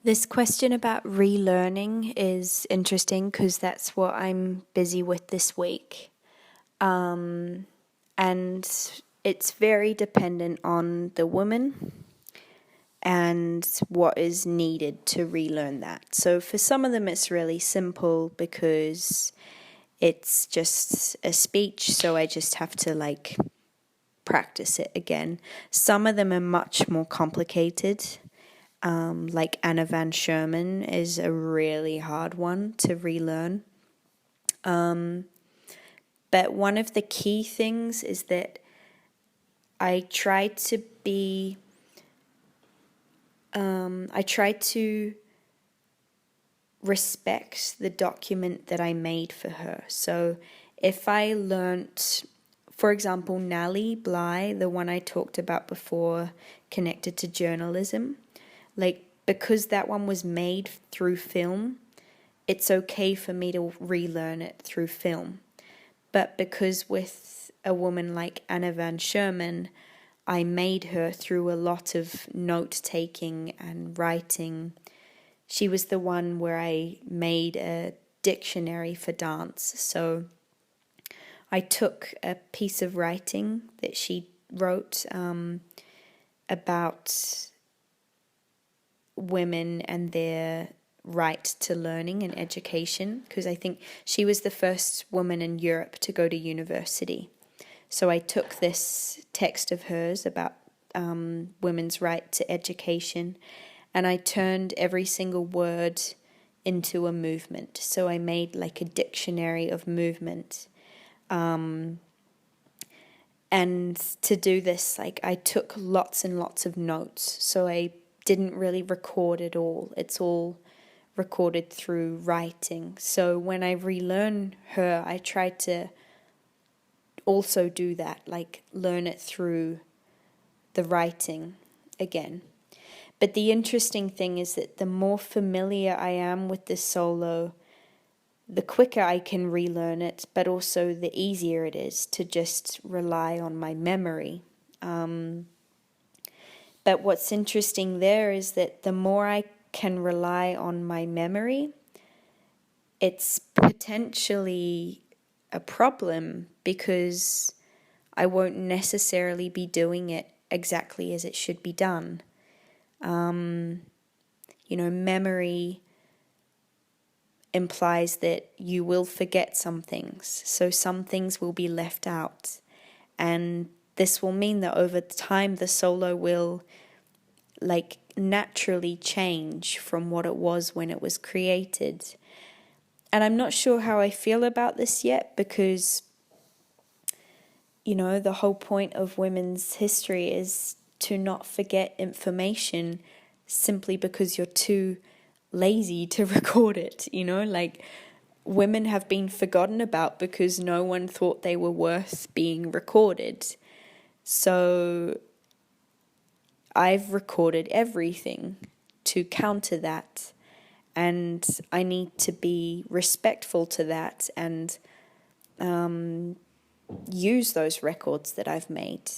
This question about relearning is interesting because that's what I'm busy with this week. And it's very dependent on the woman and what is needed to relearn that. So for some of them, it's really simple because it's just a speech, so I just have to practice it again. Some of them are much more complicated. Like Anna Van Sherman is a really hard one to relearn. But one of the key things is that I try to respect the document that I made for her. So if I learnt, for example, Nally Bly, the one I talked about before, connected to journalism, because that one was made through film, it's okay for me to relearn it through film. But because with a woman like Anna Van Sherman, I made her through a lot of note-taking and writing. She was the one where I made a dictionary for dance. So I took a piece of writing that she wrote about women and their right to learning and education, because I think she was the first woman in Europe to go to university. So I took this text of hers about women's right to education, and I turned every single word into a movement. So I made like a dictionary of movement. And to do this, I took lots and lots of notes. So I didn't really record it all. It's all recorded through writing. So when I relearn her, I try to also do that, learn it through the writing again. But the interesting thing is that the more familiar I am with this solo, the quicker I can relearn it, but also the easier it is to just rely on my memory. But what's interesting there is that the more I can rely on my memory, it's potentially a problem because I won't necessarily be doing it exactly as it should be done. Memory implies that you will forget some things, so some things will be left out. And this will mean that over time the solo will naturally change from what it was when it was created. And I'm not sure how I feel about this yet because, the whole point of women's history is to not forget information simply because you're too lazy to record it, women have been forgotten about because no one thought they were worth being recorded. So I've recorded everything to counter that, and I need to be respectful to that and use those records that I've made.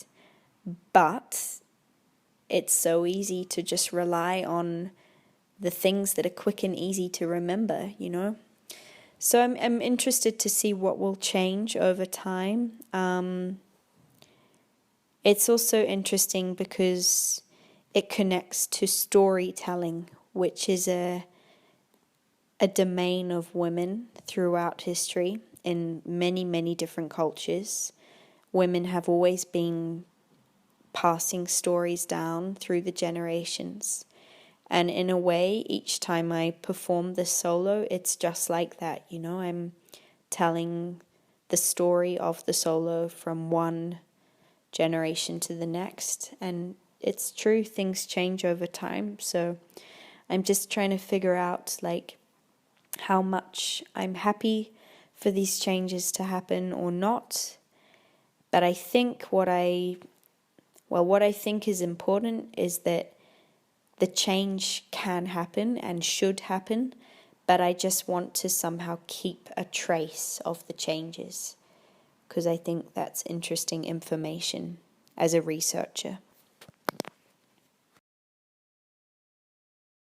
But it's so easy to just rely on the things that are quick and easy to remember, So I'm interested to see what will change over time. It's also interesting because it connects to storytelling, which is a domain of women throughout history in many, many different cultures. Women have always been passing stories down through the generations. And in a way, each time I perform this solo, it's just like that, I'm telling the story of the solo from one generation to the next. And it's true, things change over time. So I'm just trying to figure out how much I'm happy for these changes to happen or not. But I think what I think is important is that the change can happen and should happen, but I just want to somehow keep a trace of the changes because I think that's interesting information as a researcher.